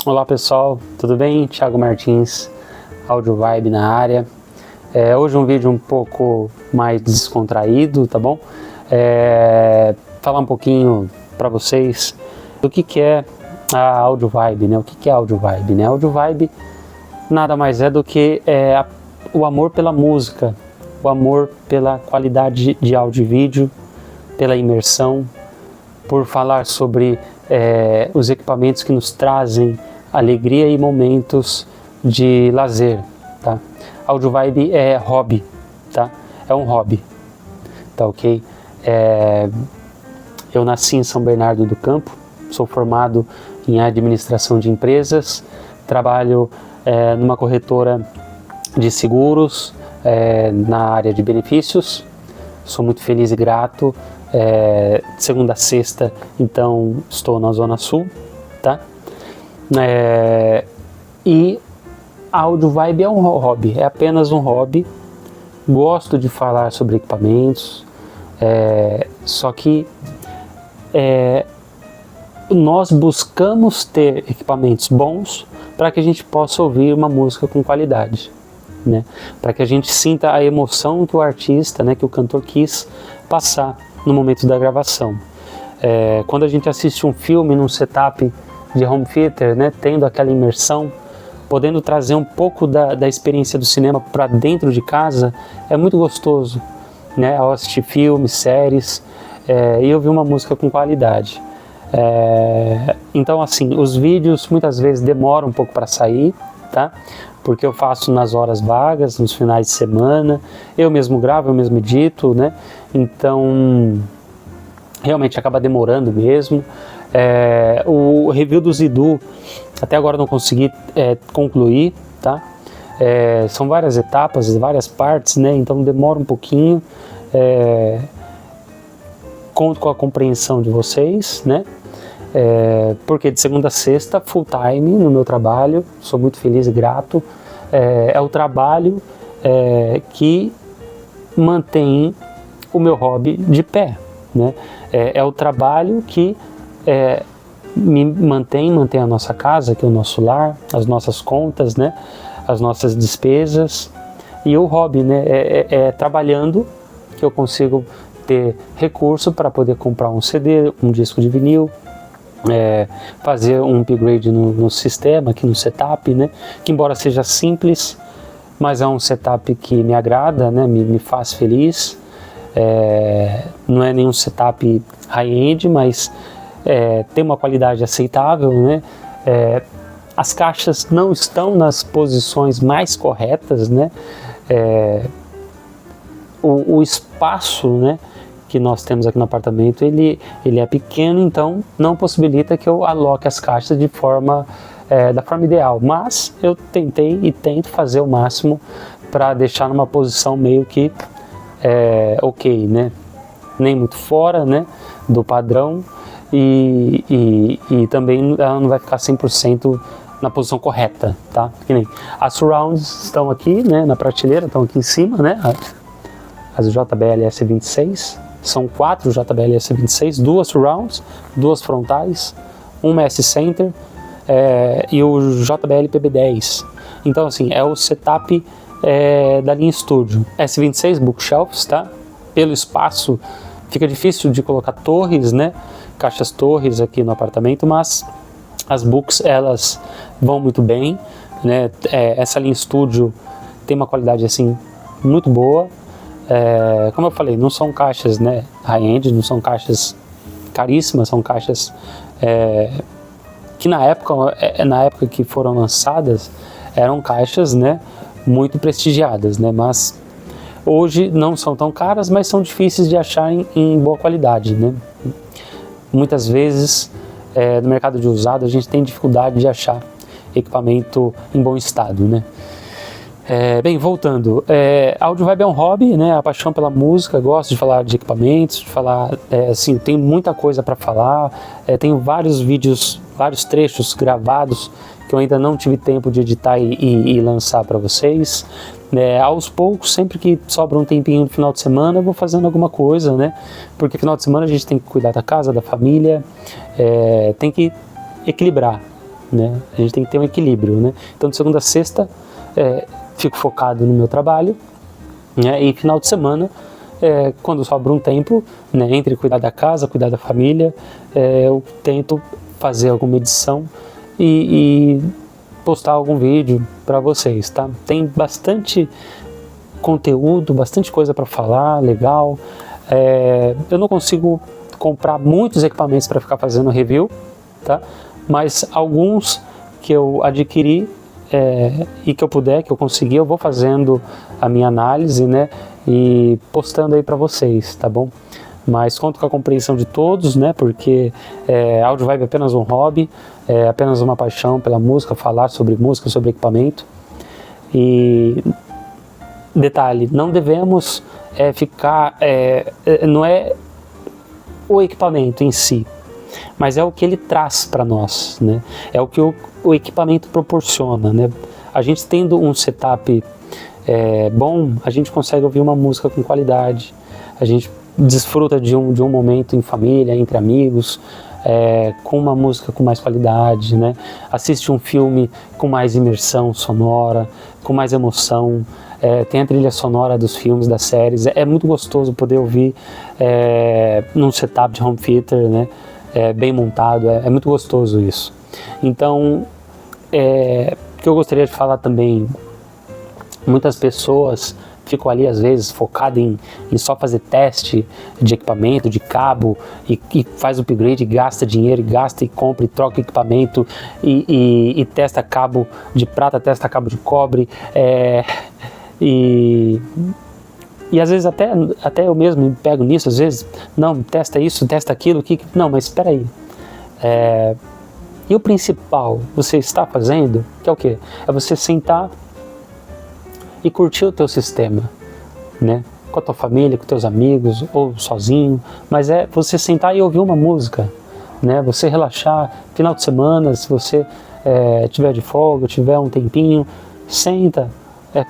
Olá pessoal, tudo bem? Thiago Martins, Audio Vibe na área. Hoje um vídeo um pouco mais descontraído, tá bom? Falar um pouquinho para vocês do que é a Audio Vibe, né? O que é a Audio Vibe, né? A Audio Vibe nada mais é do que o amor pela música, o amor pela qualidade de áudio e vídeo, pela imersão, por falar sobre os equipamentos que nos trazem alegria e momentos de lazer, tá? Audio Vibe é hobby, tá? É um hobby, tá ok? Eu nasci em São Bernardo do Campo, sou formado em administração de empresas, trabalho numa corretora de seguros, na área de benefícios. Sou muito feliz e grato. De segunda a sexta, então, estou na Zona Sul, tá? E a Audio Vibe é um hobby, é apenas um hobby. Gosto de falar sobre equipamentos, só que nós buscamos ter equipamentos bons para que a gente possa ouvir uma música com qualidade, né? Para que a gente sinta a emoção que o artista, né, que o cantor quis passar no momento da gravação. Quando a gente assiste um filme num setup de home theater, né, tendo aquela imersão, podendo trazer um pouco da experiência do cinema para dentro de casa, é muito gostoso, né, ao assistir filmes, séries, e ouvir uma música com qualidade. Então, assim, os vídeos muitas vezes demoram um pouco para sair, tá? Porque eu faço nas horas vagas, nos finais de semana, eu mesmo gravo, eu mesmo edito, né? Então, realmente acaba demorando mesmo. O review do Zidu, até agora não consegui concluir, tá? São várias etapas, várias partes, né? Então demora um pouquinho. Conto com a compreensão de vocês, né? Porque de segunda a sexta, full time no meu trabalho, sou muito feliz e grato. É o trabalho que mantém o meu hobby de pé, né? É o trabalho que me mantém a nossa casa, que é o nosso lar, as nossas contas, né? As nossas despesas. E o hobby, né? Trabalhando que eu consigo ter recurso para poder comprar um CD, um disco de vinil, fazer um upgrade no sistema, aqui no setup, né? Que embora seja simples, mas é um setup que me agrada, né? Me faz feliz. Não é nenhum setup high-end, mas tem uma qualidade aceitável, né? As caixas não estão nas posições mais corretas, né? O espaço, né, que nós temos aqui no apartamento, ele é pequeno, então não possibilita que eu aloque as caixas de forma da forma ideal, mas eu tentei e tento fazer o máximo para deixar numa posição meio que ok, né? Nem muito fora, né, do padrão, e também ela não vai ficar 100% na posição correta, tá? Que nem as surrounds estão aqui, né, na prateleira, estão aqui em cima, né? As JBL S26, são 4 JBL S26, 2 surrounds, 2 frontais, uma S-Center e o JBL PB10. Então, assim, é o setup da linha Studio. S26 bookshelves, tá? Pelo espaço fica difícil de colocar torres, né? Caixas torres aqui no apartamento, mas as books, elas vão muito bem, né? Essa linha Studio tem uma qualidade, assim, muito boa. Como eu falei, não são caixas, né, high-end, não são caixas caríssimas, são caixas que na época que foram lançadas, eram caixas, né, muito prestigiadas, né, mas hoje não são tão caras, mas são difíceis de achar em boa qualidade, né. Muitas vezes no mercado de usado a gente tem dificuldade de achar equipamento em bom estado, né. Bem, voltando, Audio Vibe é um hobby, né? A paixão pela música, gosto de falar de equipamentos, de falar, assim, tem muita coisa para falar, tenho vários vídeos, vários trechos gravados que eu ainda não tive tempo de editar e lançar para vocês. Aos poucos, sempre que sobra um tempinho no final de semana, eu vou fazendo alguma coisa, né? Porque final de semana a gente tem que cuidar da casa, da família, tem que equilibrar, né? A gente tem que ter um equilíbrio, né? Então, de segunda a sexta, fico focado no meu trabalho, né? E final de semana, quando sobra um tempo, né, entre cuidar da casa, cuidar da família, eu tento fazer alguma edição e postar algum vídeo para vocês, tá? Tem bastante conteúdo, bastante coisa para falar, legal. Eu não consigo comprar muitos equipamentos para ficar fazendo review, tá? Mas alguns que eu adquiri e que eu puder, que eu conseguir, eu vou fazendo a minha análise, né? E postando aí para vocês, tá bom? Mas conto com a compreensão de todos, né? Porque Audio Vibe é apenas um hobby, é apenas uma paixão pela música, falar sobre música, sobre equipamento. E detalhe, não devemos ficar... não é o equipamento em si, mas é o que ele traz para nós, né? É o que o equipamento proporciona, né? A gente tendo um setup bom, a gente consegue ouvir uma música com qualidade, a gente desfruta de um momento em família, entre amigos, com uma música com mais qualidade, né? Assiste um filme com mais imersão sonora, com mais emoção, tem a trilha sonora dos filmes, das séries, é muito gostoso poder ouvir num setup de home theater, né? Bem montado, é muito gostoso isso. Então, o que eu gostaria de falar também, muitas pessoas ficam ali às vezes focadas em só fazer teste de equipamento, de cabo, e faz upgrade, e gasta dinheiro, e gasta, e compra, e troca equipamento, e testa cabo de prata, testa cabo de cobre, e às vezes até eu mesmo me pego nisso, às vezes, não, testa isso, testa aquilo, não, mas espera aí. E o principal, você está fazendo, que é o quê? É você sentar e curtir o teu sistema, né? Com a tua família, com teus amigos, ou sozinho, mas é você sentar e ouvir uma música, né? Você relaxar, final de semana, se você tiver de folga, tiver um tempinho, senta,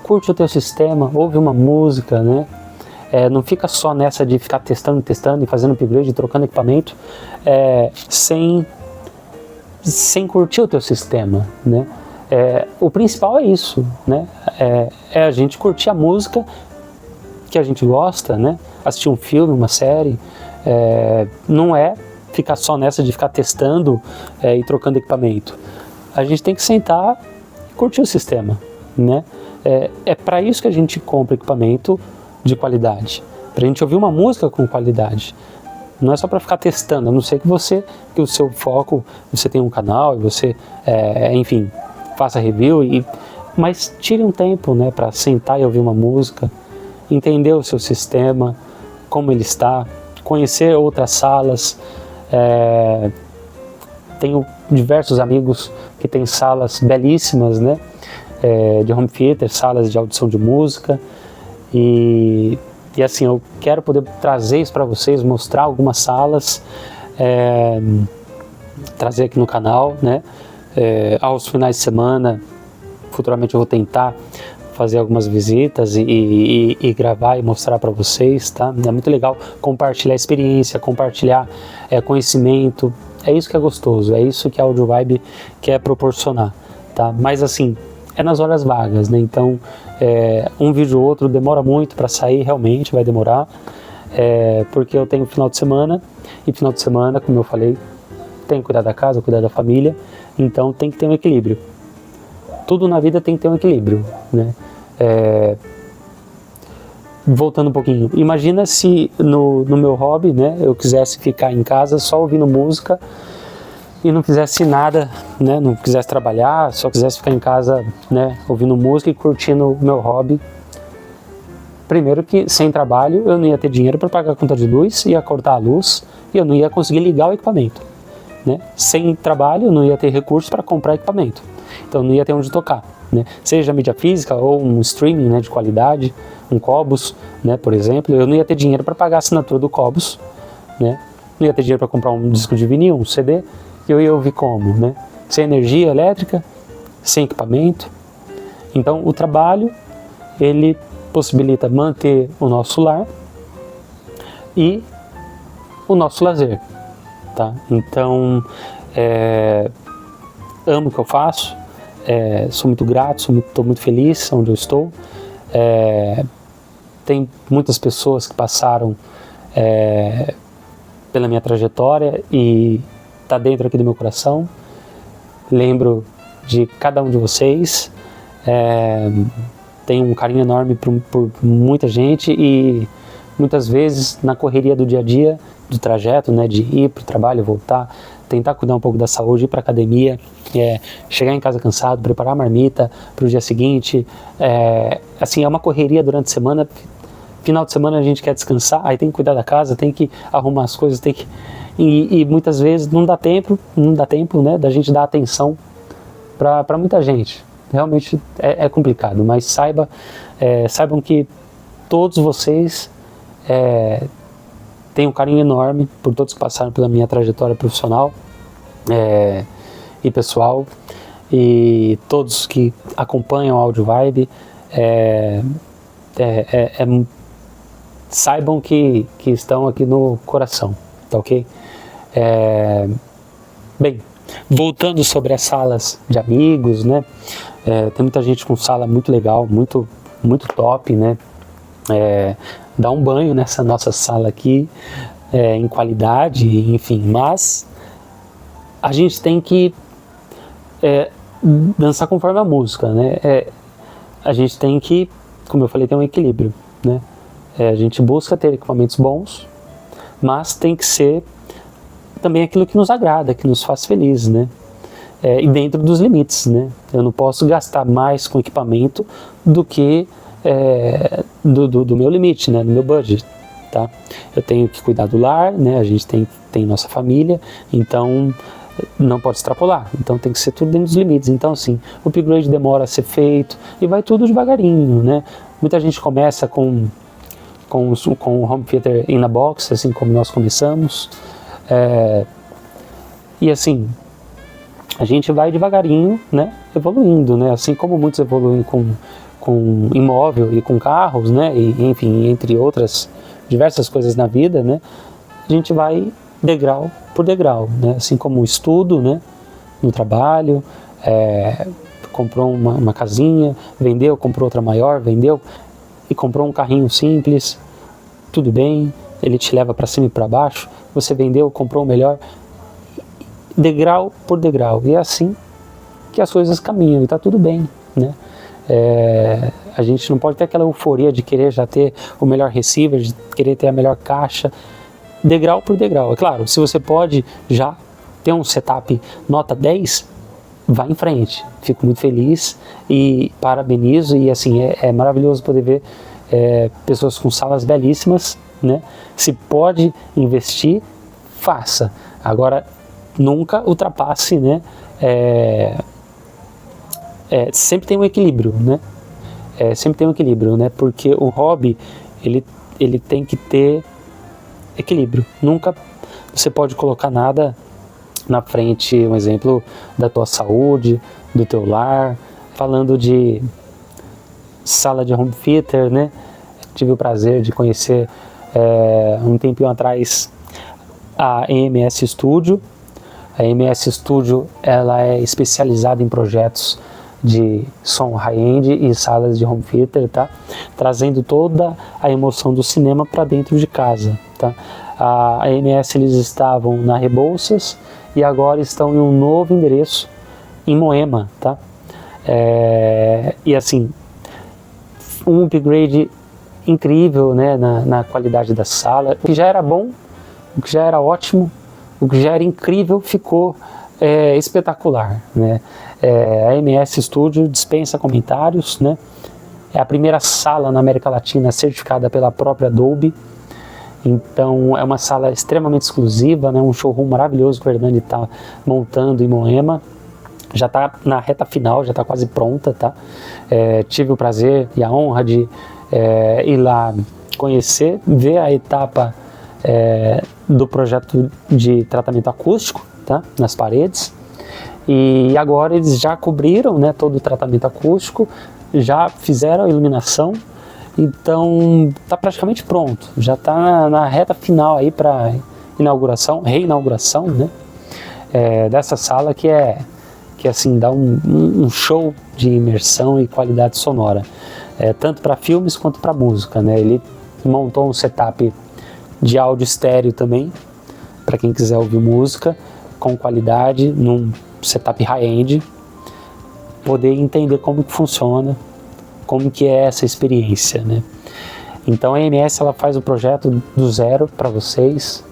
curte o teu sistema, ouve uma música, né? Não fica só nessa de ficar testando e fazendo upgrade, trocando equipamento, sem curtir o teu sistema, né? O principal é isso, né? A gente curtir a música que a gente gosta, né? Assistir um filme, uma série, não é ficar só nessa de ficar testando e trocando equipamento. A gente tem que sentar e curtir o sistema, né? É para isso que a gente compra equipamento de qualidade, para a gente ouvir uma música com qualidade. Não é só para ficar testando, a não ser que o seu foco, você tem um canal e você, enfim, faça review, mas tire um tempo, né, para sentar e ouvir uma música, entender o seu sistema, como ele está, conhecer outras salas. Tenho diversos amigos que têm salas belíssimas, né, de home theater, salas de audição de música, e assim, eu quero poder trazer isso para vocês, mostrar algumas salas, trazer aqui no canal, né? Aos finais de semana, futuramente eu vou tentar fazer algumas visitas e gravar e mostrar para vocês, tá? É muito legal compartilhar experiência, compartilhar conhecimento, é isso que é gostoso, é isso que a Audio Vibe quer proporcionar, tá? Mas assim, é nas horas vagas, né? Então, um vídeo ou outro demora muito para sair, realmente vai demorar, porque eu tenho final de semana, e final de semana, como eu falei, tem que cuidar da casa, cuidar da família, então tem que ter um equilíbrio. Tudo na vida tem que ter um equilíbrio, né? Voltando um pouquinho, imagina se no meu hobby, né, eu quisesse ficar em casa só ouvindo música e não fizesse nada, né, não quisesse trabalhar, só quisesse ficar em casa, né, ouvindo música e curtindo o meu hobby. Primeiro que sem trabalho eu não ia ter dinheiro para pagar a conta de luz, ia cortar a luz e eu não ia conseguir ligar o equipamento, né? Sem trabalho eu não ia ter recursos para comprar equipamento, então não ia ter onde tocar, né? Seja mídia física ou um streaming, né, de qualidade, um Qobuz, né, por exemplo, eu não ia ter dinheiro para pagar a assinatura do Qobuz, né? Não ia ter dinheiro para comprar um disco de vinil, um CD, e eu ia ouvir como, né? Sem energia elétrica, sem equipamento. Então o trabalho, ele possibilita manter o nosso lar e o nosso lazer, tá? Então amo o que eu faço, sou muito grato, estou muito feliz onde eu estou. Tem muitas pessoas que passaram pela minha trajetória e está dentro aqui do meu coração. Lembro de cada um de vocês, tenho um carinho enorme por muita gente e muitas vezes na correria do dia a dia, do trajeto, né, de ir para o trabalho, voltar, tentar cuidar um pouco da saúde, ir para a academia, chegar em casa cansado, preparar a marmita para o dia seguinte, assim, é uma correria durante a semana. Final de semana a gente quer descansar, aí tem que cuidar da casa, tem que arrumar as coisas, e muitas vezes não dá tempo, né, da gente dar atenção para muita gente. Realmente é complicado, mas saibam que todos vocês têm um carinho enorme por todos que passaram pela minha trajetória profissional e pessoal, e todos que acompanham a Audio Vibe, saibam que estão aqui no coração, tá ok? Bem, voltando sobre as salas de amigos, né? Tem muita gente com sala muito legal, muito, muito top, né? Dá um banho nessa nossa sala aqui, em qualidade, enfim, mas a gente tem que dançar conforme a música, né? A gente tem que, como eu falei, ter um equilíbrio, né? A gente busca ter equipamentos bons, mas tem que ser também aquilo que nos agrada, que nos faz felizes, né? E dentro dos limites, né? Eu não posso gastar mais com equipamento do que do meu limite, né? Do meu budget, tá? Eu tenho que cuidar do lar, né? A gente tem nossa família, então não pode extrapolar, então tem que ser tudo dentro dos limites. Então, assim, o upgrade demora a ser feito e vai tudo devagarinho, né? Muita gente começa com o home theater in a box, assim como nós começamos, e assim, a gente vai devagarinho, né, evoluindo, né, assim como muitos evoluem com imóvel e com carros, né, e enfim, entre outras diversas coisas na vida, né, a gente vai degrau por degrau, né, assim como o estudo, né, no trabalho, comprou uma casinha, vendeu, comprou outra maior, vendeu e comprou um carrinho simples, tudo bem, ele te leva para cima e para baixo, você vendeu, comprou o melhor, degrau por degrau, e é assim que as coisas caminham, e está tudo bem, né? A gente não pode ter aquela euforia de querer já ter o melhor receiver, de querer ter a melhor caixa, degrau por degrau. É claro, se você pode já ter um setup nota 10, vá em frente, fico muito feliz e parabenizo, e assim, é maravilhoso poder ver pessoas com salas belíssimas, né? Se pode investir, faça. Agora, nunca ultrapasse, né? Sempre tem um equilíbrio, né? Sempre tem um equilíbrio, né? Porque o hobby, ele tem que ter equilíbrio. Nunca você pode colocar nada na frente, um exemplo, da tua saúde, do teu lar. Falando de sala de home theater, né? Tive o prazer de conhecer um tempinho atrás a EMS Studio. A EMS Studio, ela é especializada em projetos de som high-end e salas de home theater, tá? Trazendo toda a emoção do cinema para dentro de casa, tá? A EMS, eles estavam na Rebouças e agora estão em um novo endereço em Moema, tá? E assim, um upgrade incrível, né, na qualidade da sala. O que já era bom, o que já era ótimo, o que já era incrível ficou espetacular, né? A MS Studio dispensa comentários, né? É a primeira sala na América Latina certificada pela própria Dolby. Então é uma sala extremamente exclusiva, né? Um showroom maravilhoso que o Hernani está montando em Moema. Já está na reta final, já está quase pronta, tá? Tive o prazer e a honra de ir lá conhecer, ver a etapa do projeto de tratamento acústico, tá? Nas paredes. E agora eles já cobriram, né, todo o tratamento acústico, já fizeram a iluminação, então está praticamente pronto, já está na reta final aí para reinauguração, né, dessa sala que é que assim dá um show de imersão e qualidade sonora, tanto para filmes quanto para música, né? Ele montou um setup de áudio estéreo também, para quem quiser ouvir música com qualidade, num setup high-end, poder entender como que funciona, como que é essa experiência, né? Então a EMS ela faz o projeto do zero para vocês.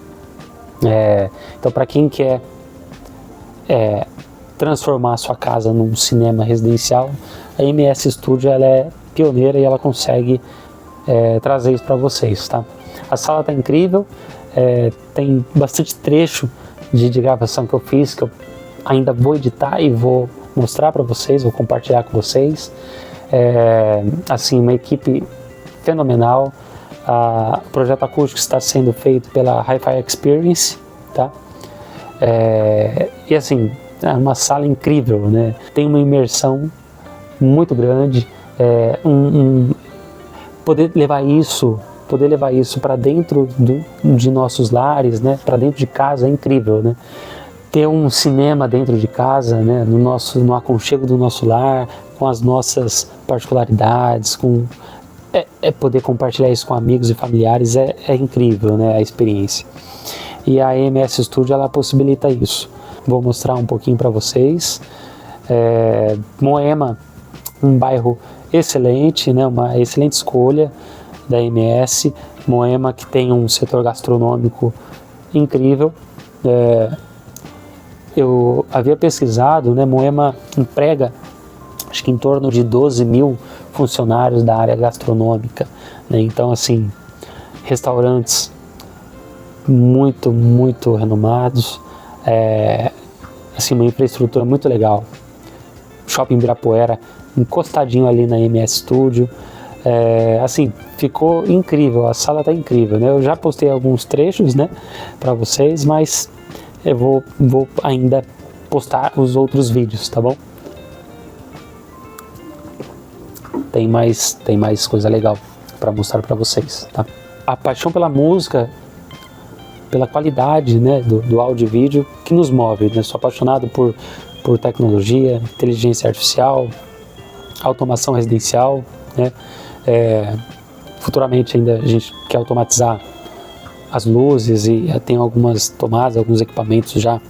Então para quem quer transformar a sua casa num cinema residencial, a EMS Studio ela é pioneira e ela consegue trazer isso para vocês, tá? A sala está incrível, tem bastante trecho de gravação que eu fiz, que eu ainda vou editar e vou mostrar para vocês, vou compartilhar com vocês. Assim, uma equipe fenomenal. O projeto acústico está sendo feito pela Hi-Fi Experience, tá? E assim, é uma sala incrível, né? Tem uma imersão muito grande, poder levar isso para dentro de nossos lares, né? Para dentro de casa é incrível, né? Ter um cinema dentro de casa, né? No aconchego do nosso lar, com as nossas particularidades, poder compartilhar isso com amigos e familiares é incrível, né? A experiência. E a EMS Studio ela possibilita isso. Vou mostrar um pouquinho para vocês. Moema, um bairro excelente, né? Uma excelente escolha da EMS. Moema que tem um setor gastronômico incrível. Eu havia pesquisado, né? Moema emprega acho que em torno de 12 mil funcionários da área gastronômica, né? Então assim, restaurantes muito, muito renomados, assim, uma infraestrutura muito legal. Shopping Ibirapuera, encostadinho ali na EMS Studio, assim, ficou incrível, a sala tá incrível, né? Eu já postei alguns trechos, né, para vocês, mas eu vou ainda postar os outros vídeos, tá bom? Tem mais coisa legal para mostrar para vocês, tá? A paixão pela música, pela qualidade, né, do áudio e vídeo que nos move, né? Sou apaixonado por tecnologia, inteligência artificial, automação residencial, né? Futuramente ainda a gente quer automatizar as luzes e tem algumas tomadas, alguns equipamentos já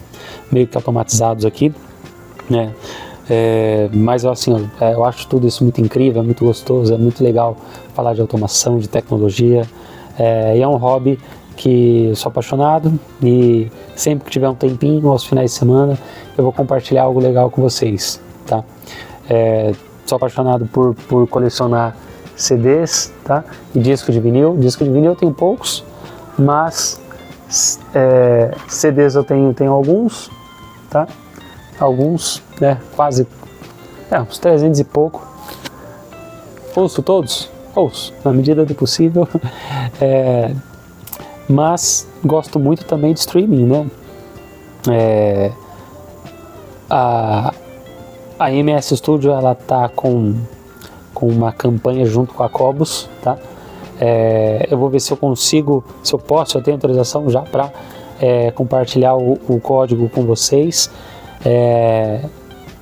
meio que automatizados aqui, né? Mas assim, eu acho tudo isso muito incrível, é muito gostoso, é muito legal falar de automação, de tecnologia, e é um hobby que eu sou apaixonado e sempre que tiver um tempinho, aos finais de semana, eu vou compartilhar algo legal com vocês, tá? Sou apaixonado por colecionar CDs, tá? E disco de vinil. Disco de vinil eu tenho poucos, mas CDs eu tenho alguns, tá? Alguns, né? Quase uns 300 e pouco. Ouço todos? Ouço, na medida do possível. Mas gosto muito também de streaming, né? A EMS Studio ela tá com uma campanha junto com a Qobuz, tá? Eu vou ver se eu consigo, se eu tenho autorização já para compartilhar o código com vocês.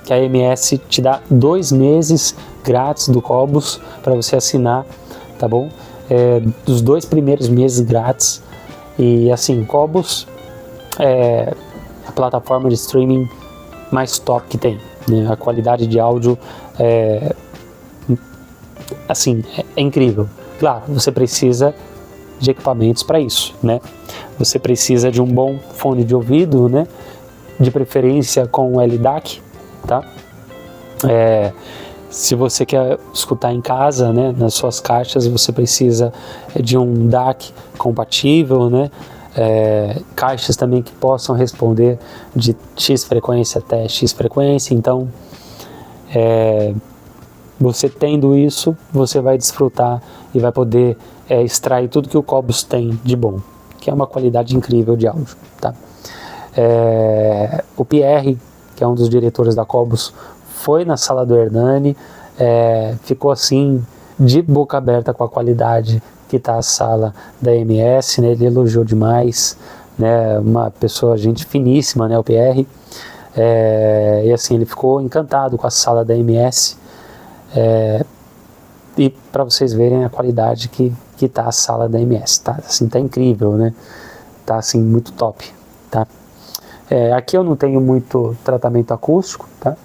Que a EMS te dá 2 meses grátis do Qobuz para você assinar, tá bom? Dos 2 primeiros meses grátis. E assim, Qobuz é a plataforma de streaming mais top que tem, né? A qualidade de áudio assim, é incrível. Claro, você precisa de equipamentos para isso, né? Você precisa de um bom fone de ouvido, né? De preferência com o LDAC, tá? Se você quer escutar em casa, né, nas suas caixas, você precisa de um DAC compatível, né? Caixas também que possam responder de X frequência até X frequência. Então, você tendo isso, você vai desfrutar e vai poder extrair tudo que o Qobuz tem de bom, que é uma qualidade incrível de áudio, tá? O Pierre, que é um dos diretores da Qobuz, foi na sala do Hernani, ficou assim de boca aberta com a qualidade que está a sala da EMS, né? Ele elogiou demais, né? Uma pessoa, gente finíssima, né? O Pierre, E assim, ele ficou encantado com a sala da MS. E para vocês verem a qualidade que tá a sala da MS, tá? Assim, tá incrível, né? Tá assim, muito top, tá? Aqui eu não tenho muito tratamento acústico, tá?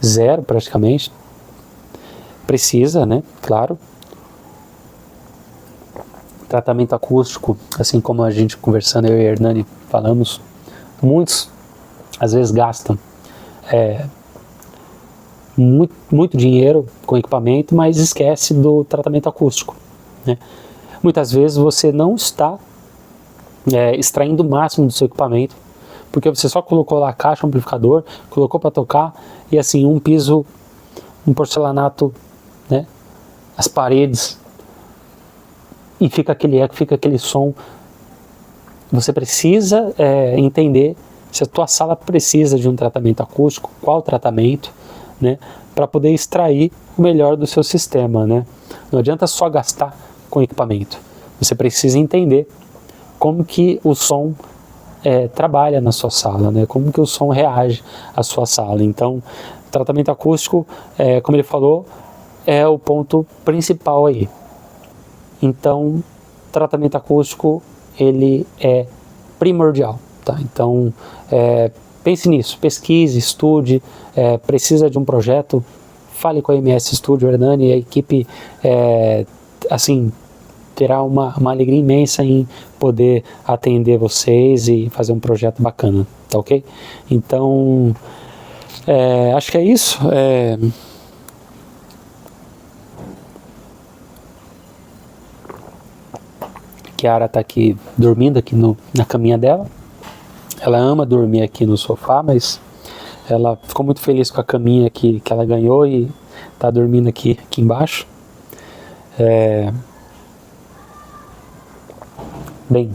Zero praticamente. Precisa, né? Claro. Tratamento acústico, assim como a gente conversando, eu e a Hernani falamos, muitos às vezes gastam muito dinheiro com equipamento, mas esquece do tratamento acústico, né? Muitas vezes você não está extraindo o máximo do seu equipamento, porque você só colocou lá a caixa, o amplificador, colocou para tocar, e assim, um piso, um porcelanato, né? As paredes, e fica aquele eco, fica aquele som. Você precisa entender se a tua sala precisa de um tratamento acústico, qual tratamento, né, para poder extrair o melhor do seu sistema, né? Não adianta só gastar com equipamento. Você precisa entender como que o som trabalha na sua sala, né? Como que o som reage à sua sala. Então, tratamento acústico, como ele falou, é o ponto principal aí. Então, tratamento acústico, ele é primordial, tá? Então, pense nisso, pesquise, estude, precisa de um projeto, fale com a MS Studio, Hernani, e a equipe, assim, terá uma alegria imensa em poder atender vocês e fazer um projeto bacana, tá ok? Então, acho que é isso. Kiara tá aqui dormindo aqui na caminha dela. Ela ama dormir aqui no sofá, mas ela ficou muito feliz com a caminha que ela ganhou e tá dormindo aqui embaixo. Bem,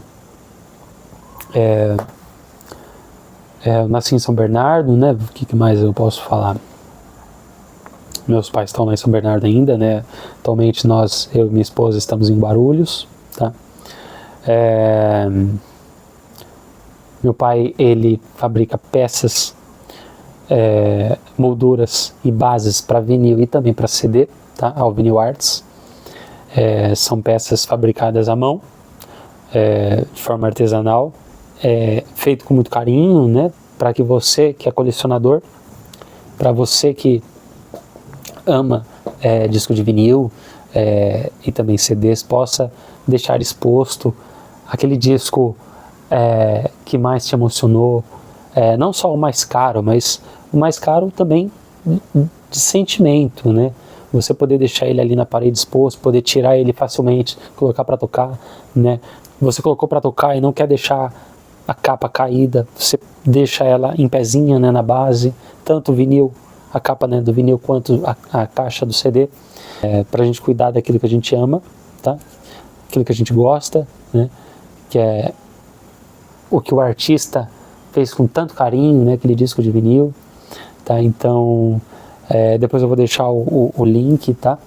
eu nasci em São Bernardo, né? O que mais eu posso falar? Meus pais estão lá em São Bernardo ainda, né? Atualmente eu e minha esposa estamos em Guarulhos, tá? Meu pai, ele fabrica peças, molduras e bases para vinil e também para CD, tá? A Vinil Arts. São peças fabricadas à mão, de forma artesanal, feito com muito carinho, né? Para que você que é colecionador, para você que ama disco de vinil e também CDs, possa deixar exposto aquele disco que mais te emocionou, não só o mais caro, mas o mais caro também de sentimento, né? Você poder deixar ele ali na parede exposto, poder tirar ele facilmente, colocar para tocar, né? Você colocou para tocar e não quer deixar a capa caída, você deixa ela em pezinha, né, na base, tanto o vinil, a capa, né, do vinil, quanto a caixa do CD, para a gente cuidar daquilo que a gente ama, tá? Aquilo que a gente gosta, né? Que é o que o artista fez com tanto carinho, né? Aquele disco de vinil, tá? Então, depois eu vou deixar o link, tá?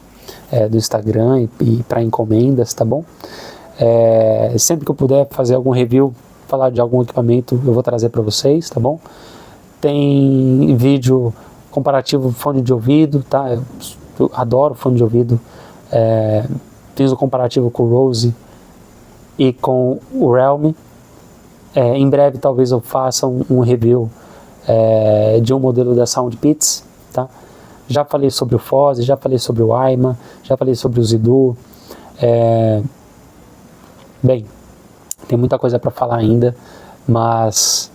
Do Instagram e para encomendas, tá bom? Sempre que eu puder fazer algum review, falar de algum equipamento, eu vou trazer para vocês, tá bom? Tem vídeo comparativo fone de ouvido, tá? Eu adoro fone de ouvido. Fiz o comparativo com o Rose e com o Realme. Em breve talvez eu faça um review de um modelo da Soundpeats, tá? Já falei sobre o Foze, já falei sobre o Aima, já falei sobre o Zidu. Bem, tem muita coisa para falar ainda, mas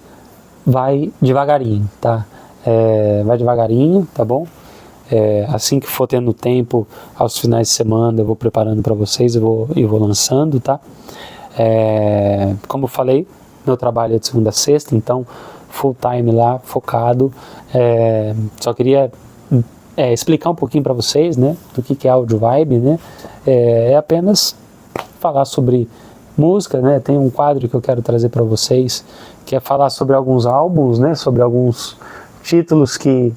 vai devagarinho, tá? Vai devagarinho, tá bom? Assim que for tendo tempo, aos finais de semana, eu vou preparando para vocês e vou lançando, tá? Como eu falei, meu trabalho é de segunda a sexta, então full time lá, focado. Só queria explicar um pouquinho para vocês, né, do que é Audio Vibe, né? Apenas falar sobre música, né? Tem um quadro que eu quero trazer para vocês, que é falar sobre alguns álbuns, né? Sobre alguns títulos que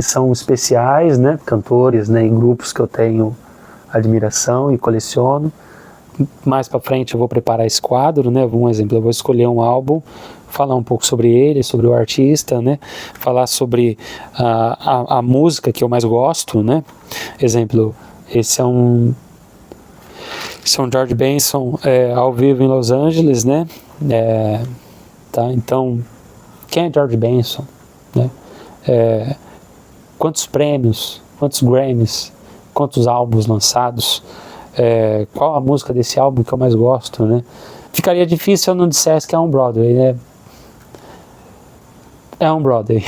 são especiais, né? Cantores, né? E grupos que eu tenho admiração e coleciono, mais para frente eu vou preparar esse quadro, né? Um exemplo, eu vou escolher um álbum, falar um pouco sobre ele, sobre o artista, né? Falar sobre a música que eu mais gosto, né? Exemplo, esse é um George Benson ao vivo em Los Angeles, né? Tá? Então, quem é George Benson? Né? Quantos prêmios, quantos Grammys, quantos álbuns lançados? Qual a música desse álbum que eu mais gosto, né? Ficaria difícil se eu não dissesse que é um Broadway, né? É um Broadway.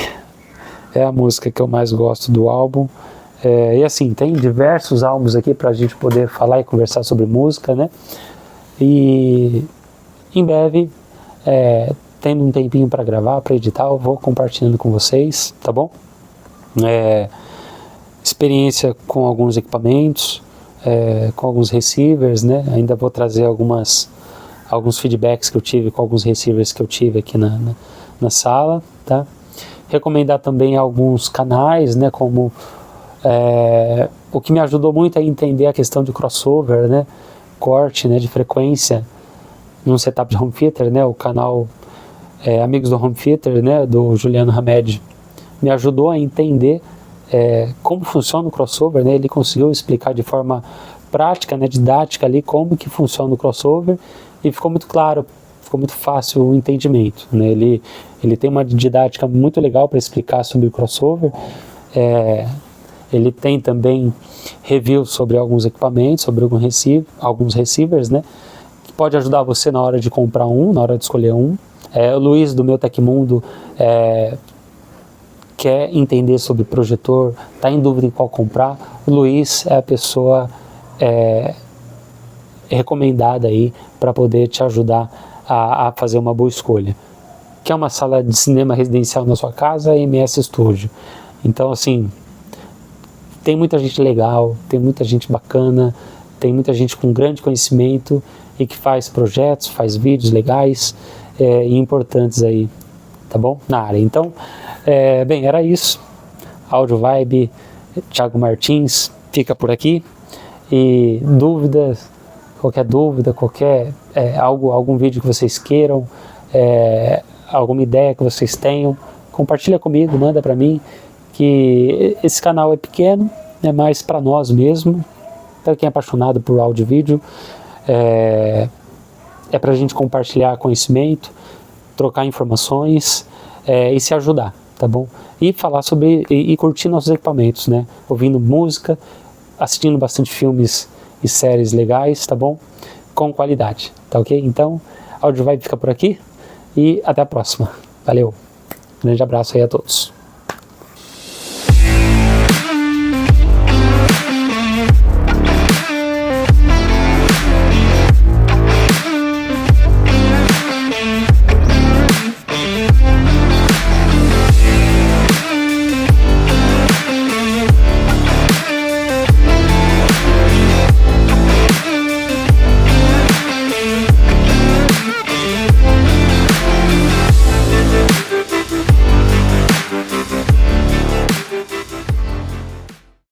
É a música que eu mais gosto do álbum. E assim, tem diversos álbuns aqui para a gente poder falar e conversar sobre música, né? E em breve, tendo um tempinho para gravar, para editar, eu vou compartilhando com vocês, tá bom? Experiência com alguns equipamentos, com alguns receivers, né? Ainda vou trazer alguns feedbacks que eu tive com alguns receivers que eu tive aqui na sala, tá? Recomendar também alguns canais, né? Como o que me ajudou muito a entender a questão de crossover, né? Corte, né? De frequência num setup de home theater, né? O canal Amigos do Home Theater, né? Do Juliano Hamed me ajudou a entender como funciona o crossover, né? Ele conseguiu explicar de forma prática, né? Didática ali como que funciona o crossover e ficou muito claro, ficou muito fácil o entendimento, né? Ele tem uma didática muito legal para explicar sobre o crossover. Ele tem também reviews sobre alguns equipamentos, sobre alguns receivers, né? Que pode ajudar você na hora de comprar na hora de escolher um. O Luiz do Meu Tecmundo quer entender sobre projetor, está em dúvida em qual comprar. O Luiz é a pessoa recomendada aí para poder te ajudar a fazer uma boa escolha. Quer uma sala de cinema residencial na sua casa? MS Studio. Então, assim, tem muita gente legal, tem muita gente bacana, tem muita gente com grande conhecimento e que faz projetos, faz vídeos legais e importantes aí, tá bom? Na área. Então, bem, era isso. Audio Vibe, Thiago Martins, fica por aqui. E qualquer dúvida, algum vídeo que vocês queiram, alguma ideia que vocês tenham, compartilha comigo, manda para mim, que esse canal é pequeno, é mais para nós mesmo, para quem é apaixonado por áudio e vídeo, é para a gente compartilhar conhecimento, trocar informações e se ajudar, tá bom? E falar sobre, e curtir nossos equipamentos, né? Ouvindo música, assistindo bastante filmes e séries legais, tá bom? Com qualidade, tá ok? Então, Audio Vibe fica por aqui e até a próxima. Valeu! Grande abraço aí a todos.